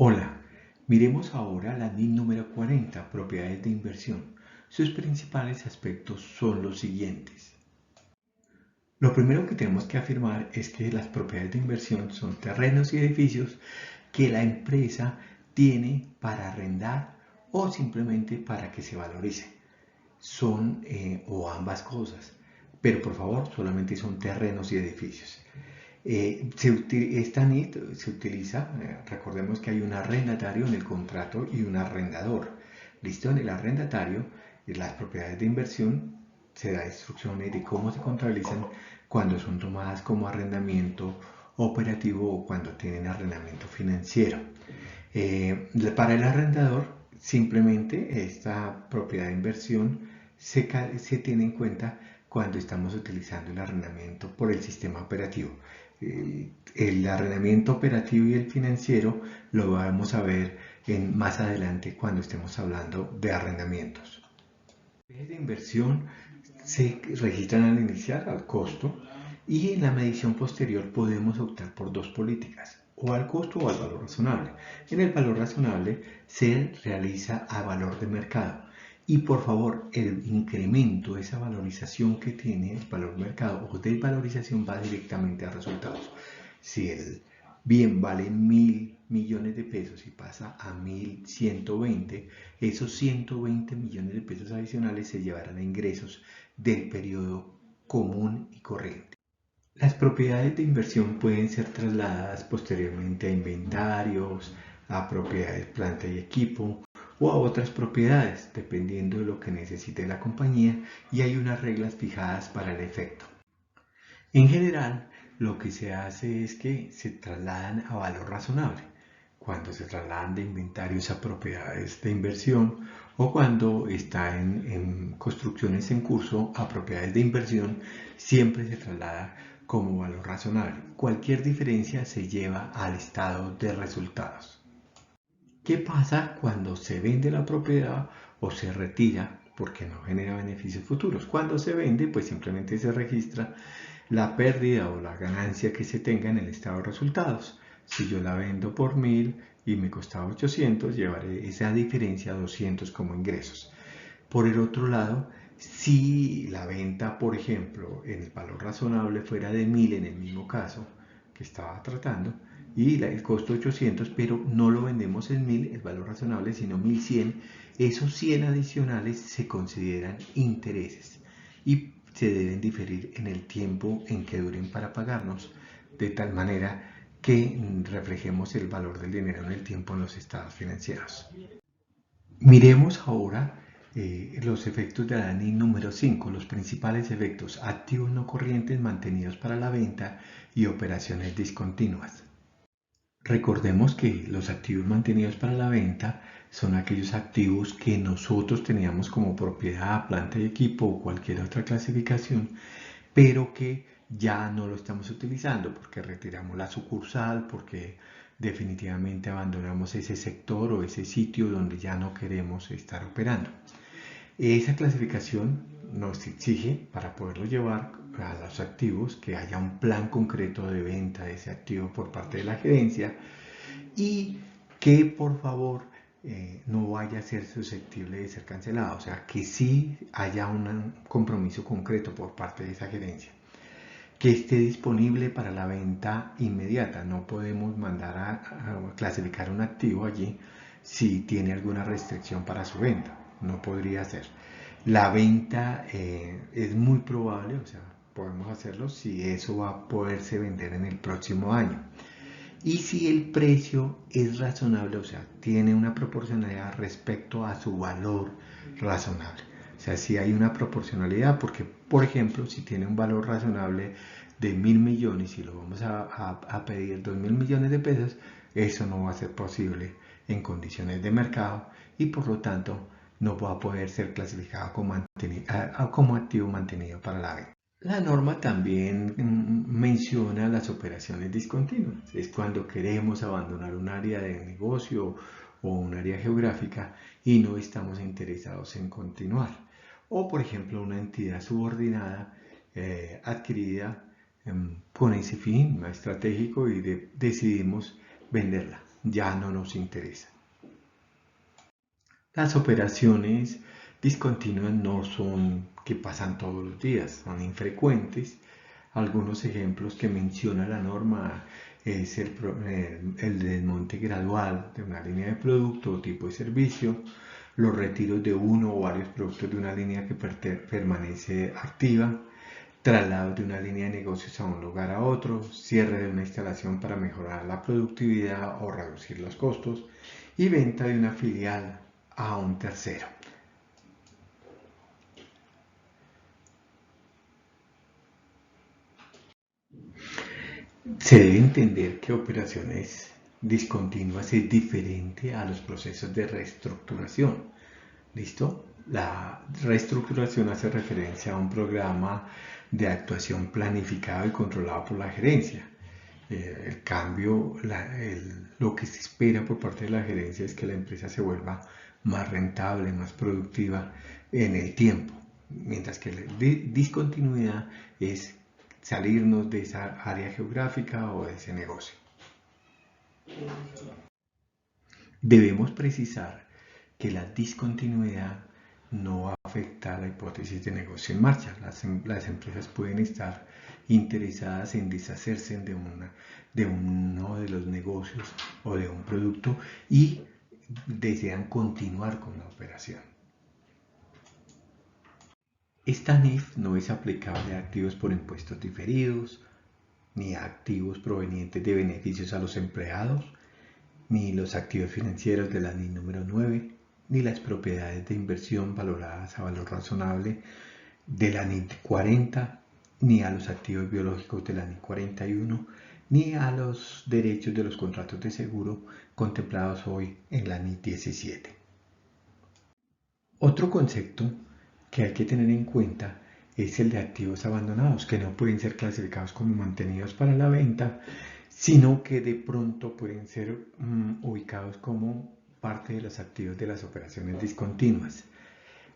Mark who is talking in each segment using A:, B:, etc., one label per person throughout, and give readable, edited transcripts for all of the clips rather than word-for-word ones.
A: Hola, miremos ahora la NIM número 40, propiedades de inversión. Sus principales aspectos son los siguientes. Lo primero que tenemos que afirmar es que las propiedades de inversión son terrenos y edificios que la empresa tiene para arrendar o simplemente para que se valorice. Son o ambas cosas, pero por favor solamente son terrenos y edificios. Esta NIT se utiliza, recordemos que hay un arrendatario en el contrato y un arrendador. Listo, en el arrendatario, las propiedades de inversión se da instrucciones de cómo se contabilizan cuando son tomadas como arrendamiento operativo o cuando tienen arrendamiento financiero. Para el arrendador, simplemente esta propiedad de inversión se tiene en cuenta cuando estamos utilizando el arrendamiento por el sistema operativo. El arrendamiento operativo y el financiero lo vamos a ver más adelante cuando estemos hablando de arrendamientos. Las de inversión se registran al iniciar al costo y en la medición posterior podemos optar por dos políticas, o al costo o al valor razonable. En el valor razonable se realiza a valor de mercado y por favor el incremento, esa valorización que tiene el valor mercado o desvalorización va directamente a resultados. Si el bien vale 1.000 millones de pesos y pasa a 1.120, esos 120 millones de pesos adicionales se llevarán a ingresos del periodo común y corriente. Las propiedades de inversión pueden ser trasladadas posteriormente a inventarios, a propiedades planta y equipo o a otras propiedades, dependiendo de lo que necesite la compañía, y hay unas reglas fijadas para el efecto. En general, lo que se hace es que se trasladan a valor razonable, cuando se trasladan de inventarios a propiedades de inversión o cuando está en construcciones en curso a propiedades de inversión, siempre se traslada como valor razonable. Cualquier diferencia se lleva al estado de resultados. ¿Qué pasa cuando se vende la propiedad o se retira porque no genera beneficios futuros? Cuando se vende, pues simplemente se registra la pérdida o la ganancia que se tenga en el estado de resultados. Si yo la vendo por 1.000 y me costaba 800, llevaré esa diferencia a 200 como ingresos. Por el otro lado, si la venta, por ejemplo, en el valor razonable fuera de 1.000 en el mismo caso que estaba tratando, y el costo 800, pero no lo vendemos en 1.000, el valor razonable, sino 1.100, esos 100 adicionales se consideran intereses y se deben diferir en el tiempo en que duren para pagarnos, de tal manera que reflejemos el valor del dinero en el tiempo en los estados financieros. Miremos ahora los efectos de la NIN número 5, los principales efectos: activos no corrientes mantenidos para la venta y operaciones discontinuas. Recordemos que los activos mantenidos para la venta son aquellos activos que nosotros teníamos como propiedad, planta y equipo o cualquier otra clasificación, pero que ya no lo estamos utilizando porque retiramos la sucursal, porque definitivamente abandonamos ese sector o ese sitio donde ya no queremos estar operando. Esa clasificación nos exige, para poderlo llevar a los activos, que haya un plan concreto de venta de ese activo por parte de la gerencia y que por favor no vaya a ser susceptible de ser cancelado, o sea, que sí haya un compromiso concreto por parte de esa gerencia, que esté disponible para la venta inmediata. No podemos mandar a clasificar un activo allí si tiene alguna restricción para su venta, no podría ser. La venta es muy probable, o sea, podemos hacerlo si eso va a poderse vender en el próximo año. Y si el precio es razonable, o sea, tiene una proporcionalidad respecto a su valor razonable. O sea, si hay una proporcionalidad, porque, por ejemplo, si tiene un valor razonable de 1.000 millones y lo vamos a pedir 2.000 millones de pesos, eso no va a ser posible en condiciones de mercado y por lo tanto no va a poder ser clasificado como activo mantenido para la venta. La norma también menciona las operaciones discontinuas. Es cuando queremos abandonar un área de negocio o un área geográfica y no estamos interesados en continuar. O, por ejemplo, una entidad subordinada adquirida con ese fin estratégico y decidimos venderla. ya no nos interesa. Las operaciones discontinuas no son que pasan todos los días, son infrecuentes. Algunos ejemplos que menciona la norma es el desmonte gradual de una línea de producto o tipo de servicio, los retiros de uno o varios productos de una línea que permanece activa, traslado de una línea de negocios a un lugar a otro, cierre de una instalación para mejorar la productividad o reducir los costos y venta de una filial a un tercero. Se debe entender que operaciones discontinuas es diferente a los procesos de reestructuración. ¿Listo? La reestructuración hace referencia a un programa de actuación planificado y controlado por la gerencia. El cambio, lo que se espera por parte de la gerencia es que la empresa se vuelva más rentable, más productiva en el tiempo, mientras que la discontinuidad es salirnos de esa área geográfica o de ese negocio. Debemos precisar que la discontinuidad no afecta a la hipótesis de negocio en marcha. Las empresas pueden estar interesadas en deshacerse de uno de los negocios o de un producto y desean continuar con la operación. Esta NIF no es aplicable a activos por impuestos diferidos, ni a activos provenientes de beneficios a los empleados, ni los activos financieros de la NIF número 9, ni las propiedades de inversión valoradas a valor razonable de la NIF 40, ni a los activos biológicos de la NIF 41, ni a los derechos de los contratos de seguro contemplados hoy en la NIF 17. Otro concepto que hay que tener en cuenta es el de activos abandonados, que no pueden ser clasificados como mantenidos para la venta, sino que de pronto pueden ser ubicados como parte de los activos de las operaciones discontinuas.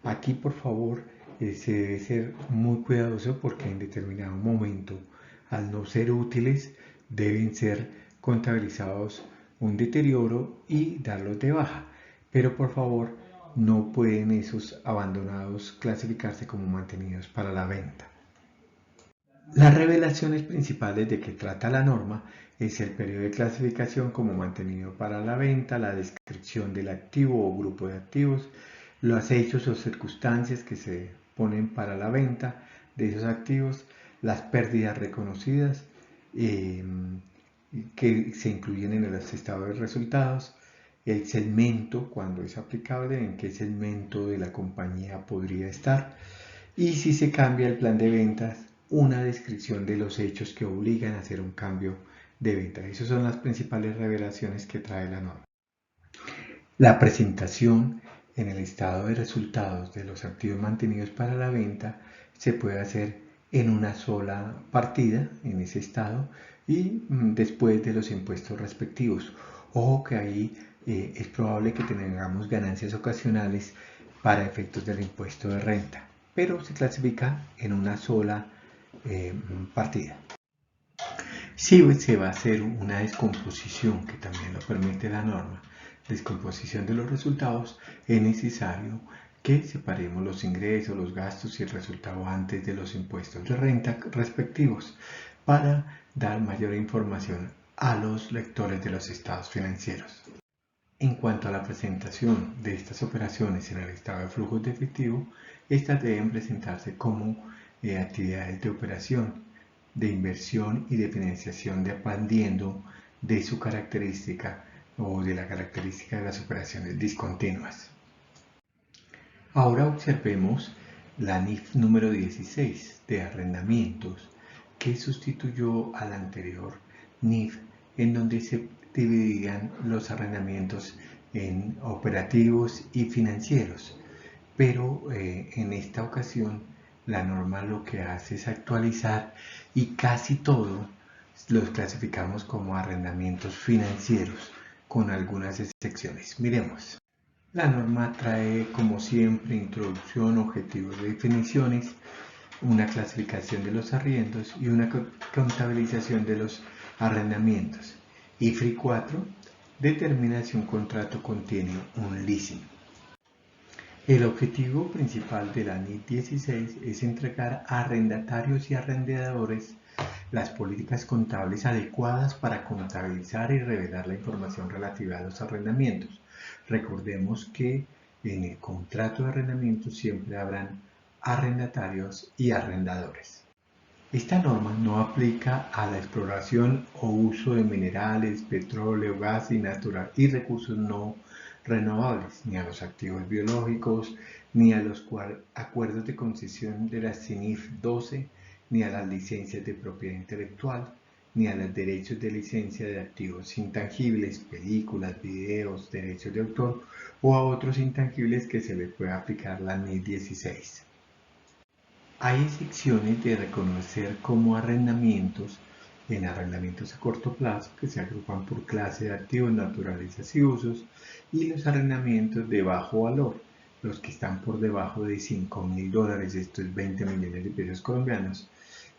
A: Aquí, por favor, se debe ser muy cuidadoso porque en determinado momento, al no ser útiles, deben ser contabilizados un deterioro y darlos de baja. Pero por favor, no pueden esos abandonados clasificarse como mantenidos para la venta. Las revelaciones principales de que trata la norma es el periodo de clasificación como mantenido para la venta, la descripción del activo o grupo de activos, los hechos o circunstancias que se ponen para la venta de esos activos, las pérdidas reconocidas que se incluyen en los estados de resultados, el segmento, cuando es aplicable, en qué segmento de la compañía podría estar, y si se cambia el plan de ventas, una descripción de los hechos que obligan a hacer un cambio de venta. Esas son las principales revelaciones que trae la norma. La presentación en el estado de resultados de los activos mantenidos para la venta se puede hacer en una sola partida en ese estado y después de los impuestos respectivos. Ojo que ahí es probable que tengamos ganancias ocasionales para efectos del impuesto de renta, pero se clasifica en una sola partida. Si se va a hacer una descomposición, que también lo permite la norma, descomposición de los resultados, es necesario que separemos los ingresos, los gastos y el resultado antes de los impuestos de renta respectivos para dar mayor información a los lectores de los estados financieros. En cuanto a la presentación de estas operaciones en el estado de flujos de efectivo, estas deben presentarse como actividades de operación, de inversión y de financiación dependiendo de su característica o de la característica de las operaciones discontinuas. Ahora observemos la NIF número 16 de arrendamientos que sustituyó a la anterior NIF en donde se dividían los arrendamientos en operativos y financieros, pero en esta ocasión la norma lo que hace es actualizar y casi todo los clasificamos como arrendamientos financieros con algunas excepciones. Miremos. La norma trae como siempre introducción, objetivos de definiciones, una clasificación de los arriendos y una contabilización de los arrendamientos. IFRI 4 determina si un contrato contiene un leasing. El objetivo principal de la NIT 16 es entregar a arrendatarios y arrendadores las políticas contables adecuadas para contabilizar y revelar la información relativa a los arrendamientos. Recordemos que en el contrato de arrendamiento siempre habrán arrendatarios y arrendadores. Esta norma no aplica a la exploración o uso de minerales, petróleo, gas y recursos no renovables, ni a los activos biológicos, ni a los acuerdos de concesión de la CINIF 12, ni a las licencias de propiedad intelectual, ni a los derechos de licencia de activos intangibles, películas, videos, derechos de autor o a otros intangibles que se le pueda aplicar la NIT 16. Hay excepciones de reconocer como arrendamientos en arrendamientos a corto plazo que se agrupan por clase de activos, naturalezas y usos, y los arrendamientos de bajo valor, los que están por debajo de $5.000, esto es 20 millones de pesos colombianos.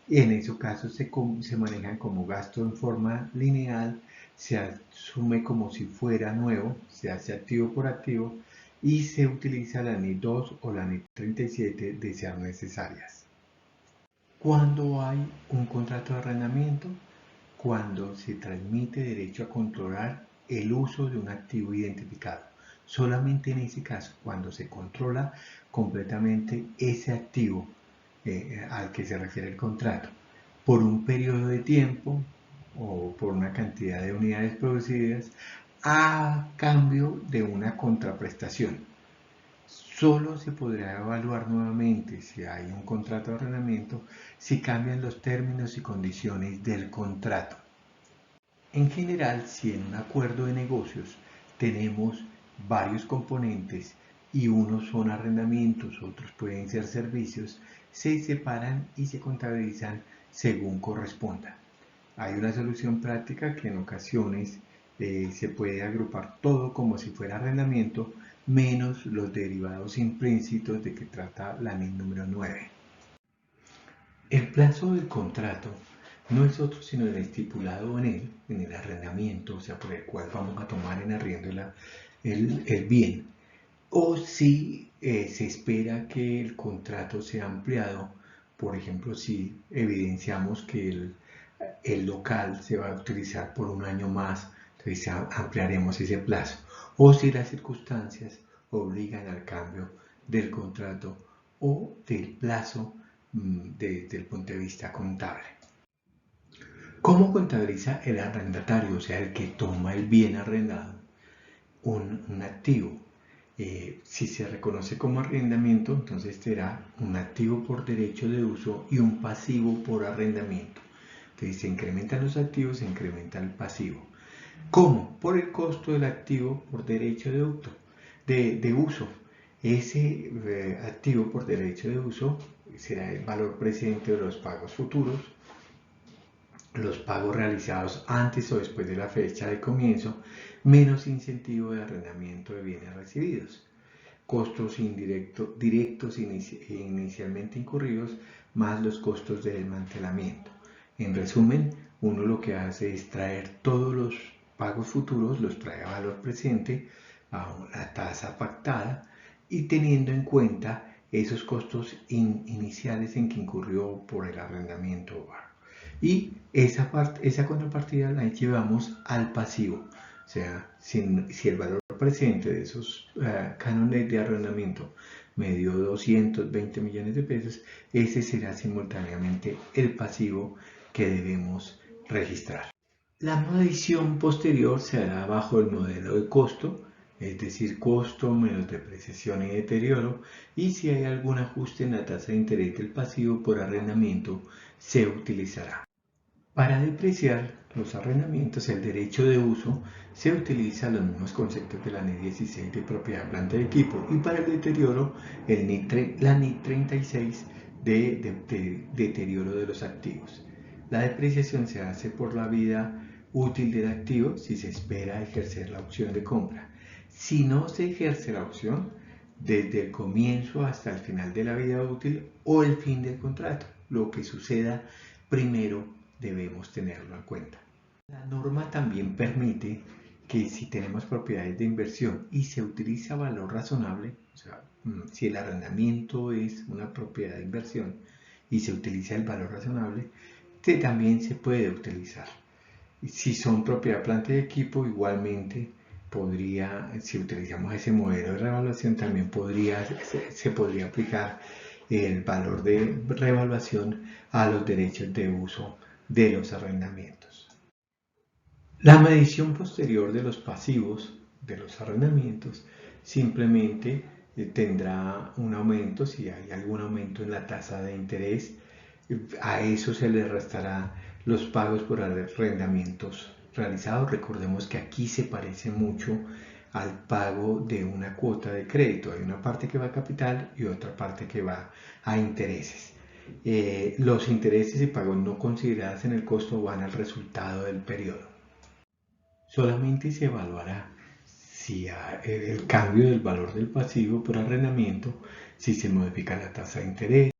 A: Y en ese caso se manejan como gasto en forma lineal, se asume como si fuera nuevo, se hace activo por activo y se utiliza la NIT 2 o la NIT 37 de ser necesarias. ¿Cuándo hay un contrato de arrendamiento? Cuando se transmite derecho a controlar el uso de un activo identificado. Solamente en ese caso, cuando se controla completamente ese activo al que se refiere el contrato, por un periodo de tiempo o por una cantidad de unidades producidas, a cambio de una contraprestación. Solo se podrá evaluar nuevamente si hay un contrato de arrendamiento si cambian los términos y condiciones del contrato. En general, si en un acuerdo de negocios tenemos varios componentes y unos son arrendamientos, otros pueden ser servicios, se separan y se contabilizan según corresponda. Hay una solución práctica que en ocasiones se puede agrupar todo como si fuera arrendamiento, menos los derivados implícitos de que trata la NIT número 9. El plazo del contrato no es otro sino el estipulado en el arrendamiento, o sea, por el cual vamos a tomar en arriendo el bien, o si se espera que el contrato sea ampliado, por ejemplo, si evidenciamos que el local se va a utilizar por un año más, entonces ampliaremos ese plazo, o si las circunstancias obligan al cambio del contrato o del plazo desde el punto de vista contable. ¿Cómo contabiliza el arrendatario, o sea, el que toma el bien arrendado, un activo? Si se reconoce como arrendamiento, entonces será un activo por derecho de uso y un pasivo por arrendamiento. Entonces se incrementan los activos, se incrementa el pasivo. ¿Cómo? Por el costo del activo por derecho de uso. Ese activo por derecho de uso será el valor presente de los pagos futuros, los pagos realizados antes o después de la fecha de comienzo, menos incentivo de arrendamiento de bienes recibidos, costos directos inicialmente incurridos, más los costos de desmantelamiento. En resumen, uno lo que hace es traer todos los pagos futuros, los trae a valor presente, a una tasa pactada y teniendo en cuenta esos costos iniciales en que incurrió por el arrendamiento. Y esa contrapartida la llevamos al pasivo. O sea, si el valor presente de esos cánones de arrendamiento me dio 220 millones de pesos, ese será simultáneamente el pasivo que debemos registrar. La medición posterior se hará bajo el modelo de costo, es decir, costo menos depreciación y deterioro, y si hay algún ajuste en la tasa de interés del pasivo por arrendamiento, se utilizará. Para depreciar los arrendamientos, el derecho de uso se utiliza los mismos conceptos de la NIT 16 de propiedad, planta y equipo, y para el deterioro, la NIT 36 de deterioro de los activos. La depreciación se hace por la vida útil del activo si se espera ejercer la opción de compra. Si no se ejerce la opción, desde el comienzo hasta el final de la vida útil o el fin del contrato, lo que suceda primero debemos tenerlo en cuenta. La norma también permite que si tenemos propiedades de inversión y se utiliza valor razonable, o sea, si el arrendamiento es una propiedad de inversión y se utiliza el valor razonable, también se puede utilizar. Si son propiedad, planta y equipo, igualmente si utilizamos ese modelo de revaluación, también se podría aplicar el valor de revaluación a los derechos de uso de los arrendamientos. La medición posterior de los pasivos de los arrendamientos simplemente tendrá un aumento, si hay algún aumento en la tasa de interés, a eso se le restará los pagos por arrendamientos realizados. Recordemos que aquí se parece mucho al pago de una cuota de crédito. Hay una parte que va a capital y otra parte que va a intereses. Los intereses y pagos no considerados en el costo van al resultado del periodo. Solamente se evaluará si el cambio del valor del pasivo por arrendamiento, si se modifica la tasa de interés,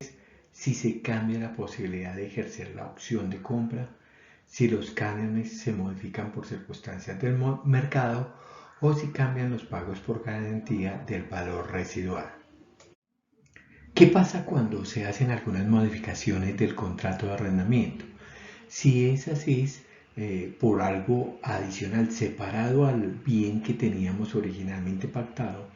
A: si se cambia la posibilidad de ejercer la opción de compra, si los cánones se modifican por circunstancias del mercado o si cambian los pagos por garantía del valor residual. ¿Qué pasa cuando se hacen algunas modificaciones del contrato de arrendamiento? Si es así, por algo adicional separado al bien que teníamos originalmente pactado,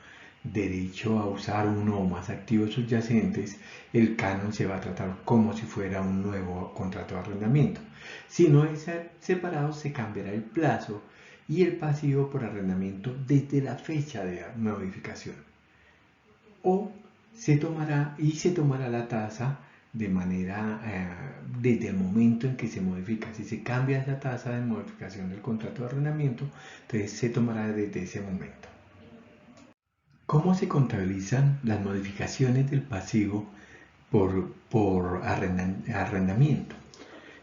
A: derecho a usar uno o más activos subyacentes, el canon se va a tratar como si fuera un nuevo contrato de arrendamiento. Si no es separado, se cambiará el plazo y el pasivo por arrendamiento desde la fecha de modificación. O se tomará la tasa de manera desde el momento en que se modifica. Si se cambia esa tasa de modificación del contrato de arrendamiento, entonces se tomará desde ese momento. ¿Cómo se contabilizan las modificaciones del pasivo por arrendamiento?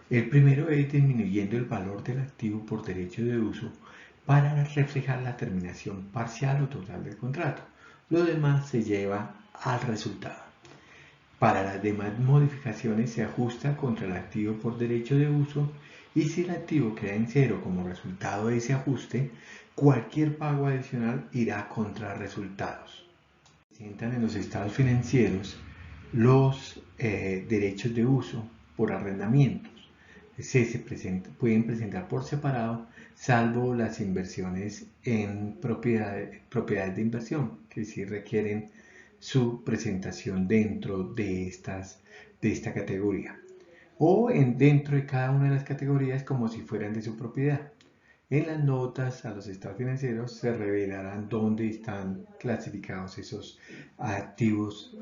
A: El primero es disminuyendo el valor del activo por derecho de uso para reflejar la terminación parcial o total del contrato. Lo demás se lleva al resultado. Para las demás modificaciones se ajusta contra el activo por derecho de uso y si el activo queda en cero como resultado de ese ajuste, cualquier pago adicional irá contra resultados. Se presentan en los estados financieros los derechos de uso por arrendamientos. Pueden presentar por separado, salvo las inversiones en propiedades de inversión, que sí requieren su presentación dentro de esta categoría o dentro de cada una de las categorías como si fueran de su propiedad. En las notas a los estados financieros se revelarán dónde están clasificados esos activos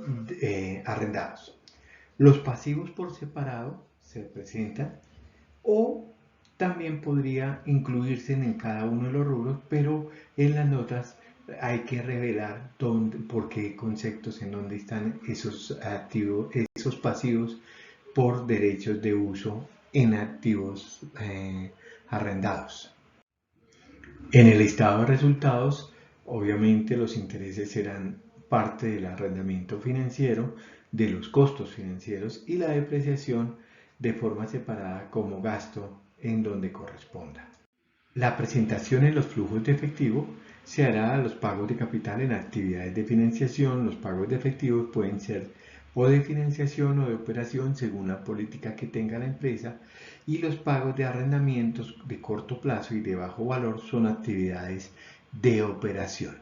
A: arrendados. Los pasivos por separado se presentan o también podría incluirse en cada uno de los rubros, pero en las notas hay que revelar por qué conceptos, en dónde están esos pasivos por derechos de uso en activos arrendados. En el estado de resultados, obviamente los intereses serán parte del arrendamiento financiero, de los costos financieros y la depreciación de forma separada como gasto en donde corresponda. La presentación en los flujos de efectivo se hará a los pagos de capital en actividades de financiación. Los pagos de efectivo pueden ser o de financiación o de operación según la política que tenga la empresa, y los pagos de arrendamientos de corto plazo y de bajo valor son actividades de operación.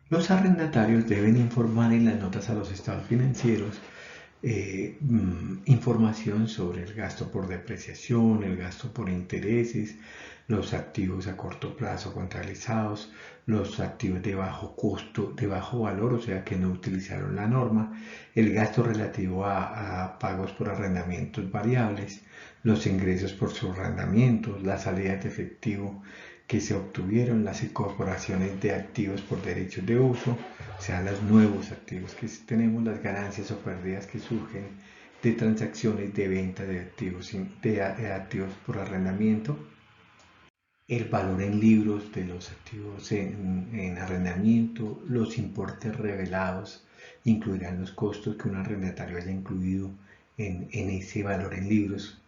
A: Los arrendatarios deben informar en las notas a los estados financieros información sobre el gasto por depreciación, el gasto por intereses, los activos a corto plazo contabilizados, los activos de bajo costo, de bajo valor, o sea que no utilizaron la norma, el gasto relativo a pagos por arrendamientos variables, los ingresos por subarrendamientos, las salidas de efectivo que se obtuvieron, las incorporaciones de activos por derechos de uso, o sea, los nuevos activos que tenemos, las ganancias o pérdidas que surgen de transacciones de venta de activos por arrendamiento, el valor en libros de los activos en arrendamiento, los importes revelados, incluirán los costos que un arrendatario haya incluido en ese valor en libros,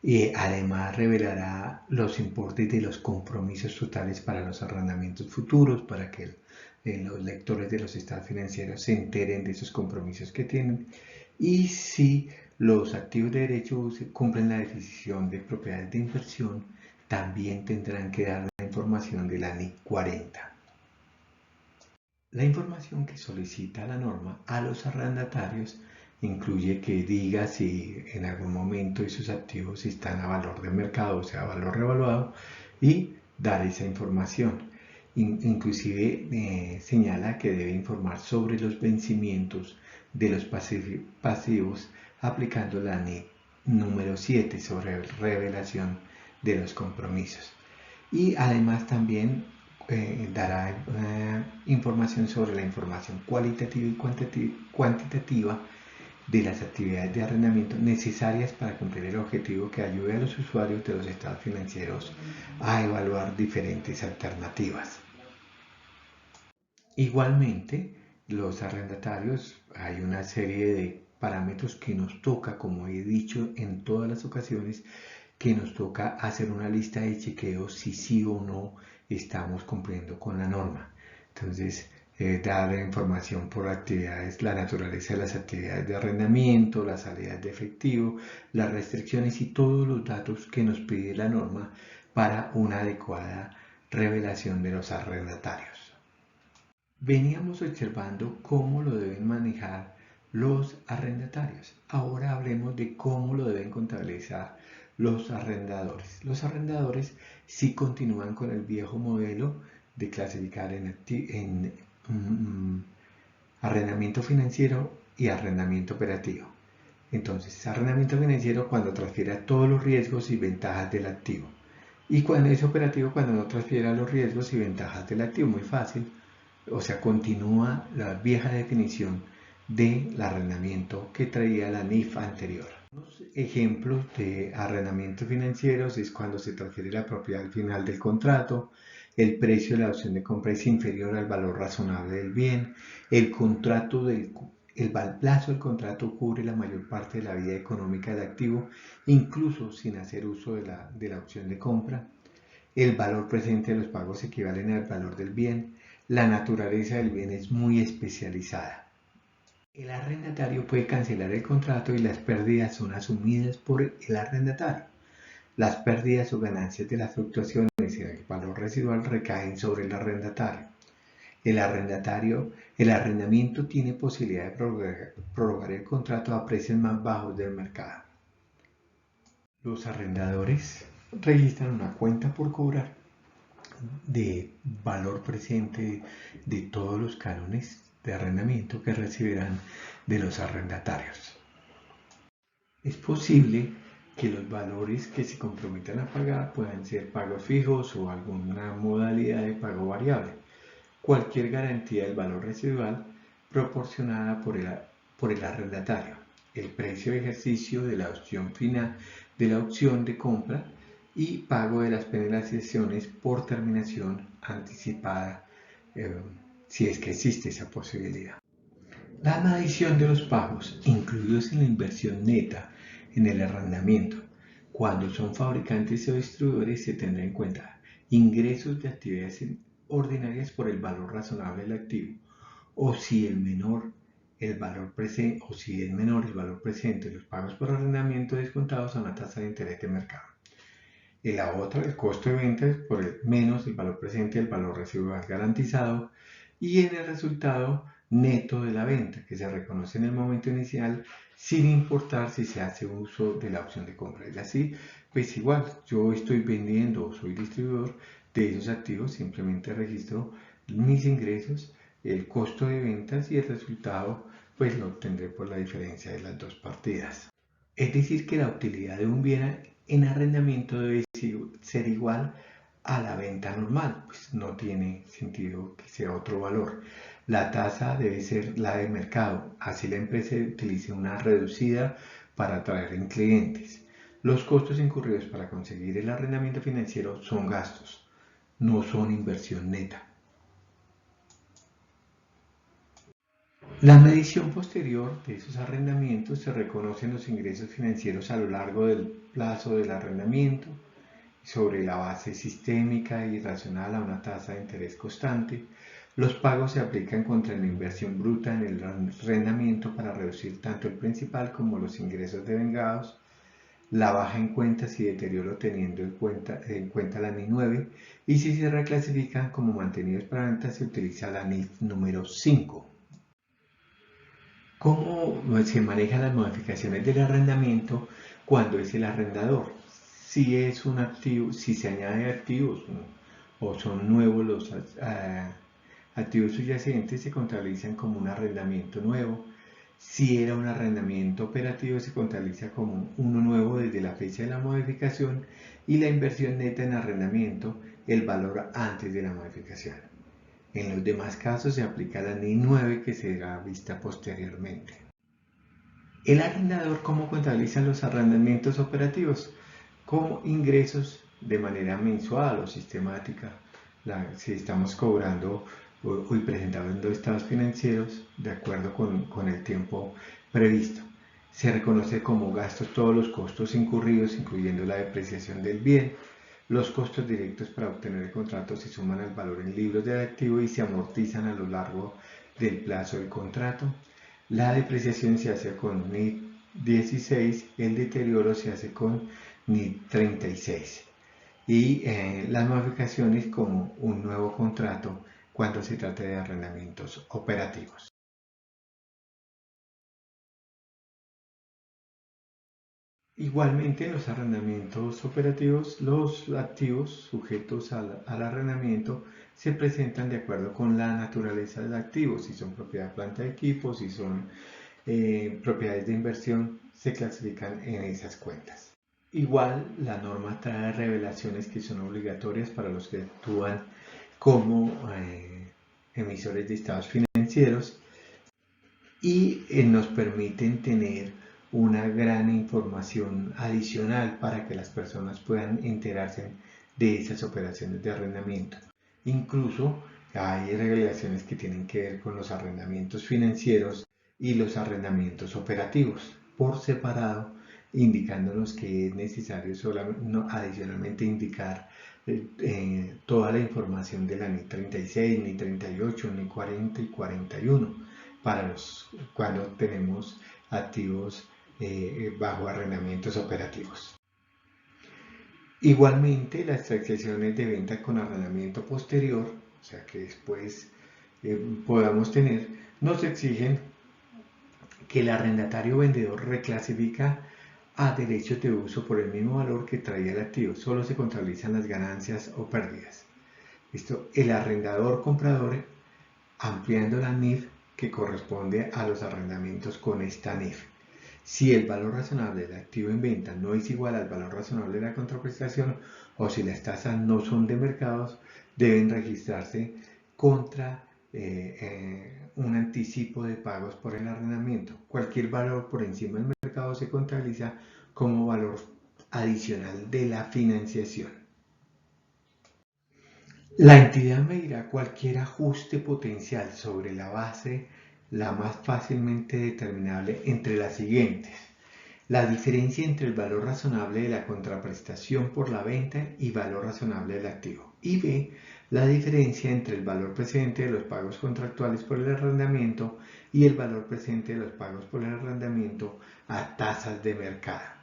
A: y además revelará los importes de los compromisos totales para los arrendamientos futuros, para que los lectores de los estados financieros se enteren de esos compromisos que tienen, y si los activos de derecho cumplen la definición de propiedades de inversión, también tendrán que dar la información de la NIC 40. La información que solicita la norma a los arrendatarios incluye que diga si en algún momento esos activos están a valor de mercado, o sea, a valor revaluado, y dar esa información. Inclusive señala que debe informar sobre los vencimientos de los pasivos aplicando la NIC número 7 sobre revelación de los compromisos. Y además también dará información sobre la información cualitativa y cuantitativa de las actividades de arrendamiento necesarias para cumplir el objetivo que ayude a los usuarios de los estados financieros a evaluar diferentes alternativas. Igualmente, los arrendatarios, hay una serie de parámetros que nos toca, como he dicho en todas las ocasiones, que nos toca hacer una lista de chequeos si sí o no estamos cumpliendo con la norma. Entonces, dar información por actividades, la naturaleza de las actividades de arrendamiento, las salidas de efectivo, las restricciones y todos los datos que nos pide la norma para una adecuada revelación de los arrendatarios. Veníamos observando cómo lo deben manejar los arrendatarios. Ahora hablemos de cómo lo deben contabilizar los arrendadores. Los arrendadores sí continúan con el viejo modelo de clasificar en arrendamiento financiero y arrendamiento operativo. Entonces, arrendamiento financiero cuando transfiere todos los riesgos y ventajas del activo. Y cuando es operativo cuando no transfiere los riesgos y ventajas del activo. Muy fácil. O sea, continúa la vieja definición del arrendamiento que traía la NIF anterior. Unos ejemplos de arrendamientos financieros es cuando se transfiere la propiedad al final del contrato, el precio de la opción de compra es inferior al valor razonable del bien, el plazo del contrato cubre la mayor parte de la vida económica del activo, incluso sin hacer uso de la opción de compra, el valor presente de los pagos equivalen al valor del bien, la naturaleza del bien es muy especializada. El arrendatario puede cancelar el contrato y las pérdidas son asumidas por el arrendatario. Las pérdidas o ganancias de las fluctuaciones en el valor residual recaen sobre el arrendatario. El arrendamiento tiene posibilidad de prorrogar el contrato a precios más bajos del mercado. Los arrendadores registran una cuenta por cobrar de valor presente de todos los cánones de arrendamiento que recibirán de los arrendatarios. Es posible que los valores que se comprometan a pagar puedan ser pagos fijos o alguna modalidad de pago variable. Cualquier garantía del valor residual proporcionada por el arrendatario, el precio de ejercicio de la opción final de la opción de compra y pago de las penalizaciones por terminación anticipada, si es que existe esa posibilidad. La adición de los pagos incluidos en la inversión neta en el arrendamiento, cuando son fabricantes o distribuidores, se tendrá en cuenta ingresos de actividades ordinarias por el valor razonable del activo, o si es menor el valor presente de los pagos por arrendamiento descontados a una tasa de interés de mercado. Y la otra, el costo de ventas menos el valor presente del valor residual garantizado, y en el resultado neto de la venta, que se reconoce en el momento inicial sin importar si se hace uso de la opción de compra. Y así, pues igual, yo estoy vendiendo o soy distribuidor de esos activos, simplemente registro mis ingresos, el costo de ventas y el resultado, pues lo obtendré por la diferencia de las dos partidas. Es decir, que la utilidad de un bien en arrendamiento debe ser igual a la venta normal, pues no tiene sentido que sea otro valor. La tasa debe ser la de mercado, así la empresa utilice una reducida para atraer en clientes. Los costos incurridos para conseguir el arrendamiento financiero son gastos, no son inversión neta. La medición posterior de esos arrendamientos se reconocen los ingresos financieros a lo largo del plazo del arrendamiento sobre la base sistémica y racional a una tasa de interés constante. Los pagos se aplican contra la inversión bruta en el arrendamiento para reducir tanto el principal como los ingresos devengados. La baja en cuentas y deterioro teniendo en cuenta la NIF 9, y si se reclasifican como mantenidos para venta se utiliza la NIF número 5. ¿Cómo se manejan las modificaciones del arrendamiento cuando es el arrendador? Si es un activo, si se añaden activos o son nuevos los activos subyacentes, se contabilizan como un arrendamiento nuevo. Si era un arrendamiento operativo, se contabiliza como uno nuevo desde la fecha de la modificación, y la inversión neta en arrendamiento, el valor antes de la modificación. En los demás casos se aplica la NIF 9, que será vista posteriormente. El arrendador, ¿cómo contabiliza los arrendamientos operativos? Como ingresos de manera mensual o sistemática. Si estamos cobrando y presentando estados financieros de acuerdo con el tiempo previsto. Se reconoce como gastos todos los costos incurridos, incluyendo la depreciación del bien. Los costos directos para obtener el contrato se suman al valor en libros del activo y se amortizan a lo largo del plazo del contrato. La depreciación se hace con NIF 16, el deterioro se hace con NIF 36. Y las modificaciones como un nuevo contrato cuando se trata de arrendamientos operativos. Igualmente, en los arrendamientos operativos, los activos sujetos al arrendamiento se presentan de acuerdo con la naturaleza del activo. Si son propiedad de planta de equipo, si son propiedades de inversión, se clasifican en esas cuentas. Igual, la norma trae revelaciones que son obligatorias para los que actúan como emisores de estados financieros, y nos permiten tener una gran información adicional para que las personas puedan enterarse de esas operaciones de arrendamiento. Incluso hay regulaciones que tienen que ver con los arrendamientos financieros y los arrendamientos operativos por separado, indicándonos que es necesario adicionalmente indicar toda la información de la NIF 36, NIF 38, NIF 40 y 41 para cuando tenemos activos bajo arrendamientos operativos. Igualmente, las transacciones de venta con arrendamiento posterior, o sea que después podamos tener, nos exigen que el arrendatario vendedor reclasifica a derechos de uso por el mismo valor que traía el activo. Solo se contabilizan las ganancias o pérdidas. El arrendador comprador, ampliando la NIF que corresponde a los arrendamientos con esta NIF. Si el valor razonable del activo en venta no es igual al valor razonable de la contraprestación, o si las tasas no son de mercados, deben registrarse contra un anticipo de pagos por el arrendamiento. Cualquier valor por encima del mercado se contabiliza como valor adicional de la financiación. La entidad medirá cualquier ajuste potencial sobre la base la más fácilmente determinable entre las siguientes: la diferencia entre el valor razonable de la contraprestación por la venta y valor razonable del activo, y B, la diferencia entre el valor presente de los pagos contractuales por el arrendamiento y el valor presente de los pagos por el arrendamiento a tasas de mercado.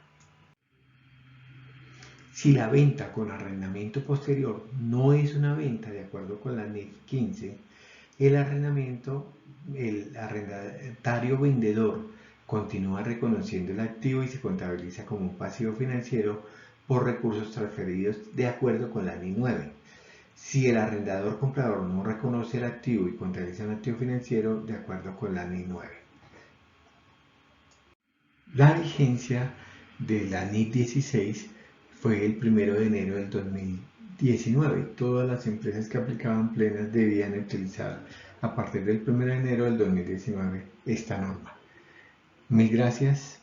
A: Si la venta con arrendamiento posterior no es una venta de acuerdo con la NIF 15, el arrendatario vendedor continúa reconociendo el activo y se contabiliza como un pasivo financiero por recursos transferidos de acuerdo con la NIF 9. Si el arrendador comprador no reconoce el activo y contabiliza un activo financiero de acuerdo con la NIF 9. La vigencia de la NIF 16 fue el 1 de enero del 2019. Todas las empresas que aplicaban plenas debían utilizar a partir del 1 de enero del 2019 esta norma. Mil gracias.